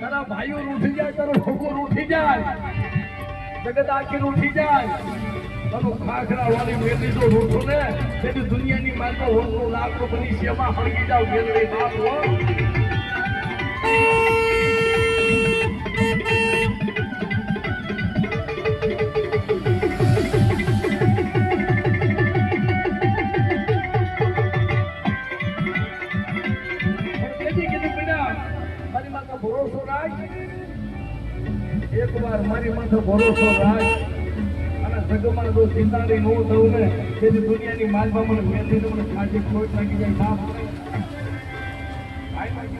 તારા ભાઈઓ ઉઠી જાય, તારો છોકરો ઉઠી જાય, જગત આખી ઉઠી જાય, તારો ખાખરા વાળી મેલી જો રૂઠો ને તેની દુનિયાની માર્ગો હોતો લાખો બની સેવા હળગી જાવ ગેલડી બાપ હો. ભરોસો રાખ, એક વાર મારી માથે ભરોસો રાખ, અને જગમાં જો સિતારી નો થવું ને તેની દુનિયાની માલમાં મને મેલીને મને ખાજી ખોટ લાગી જાય બાપ.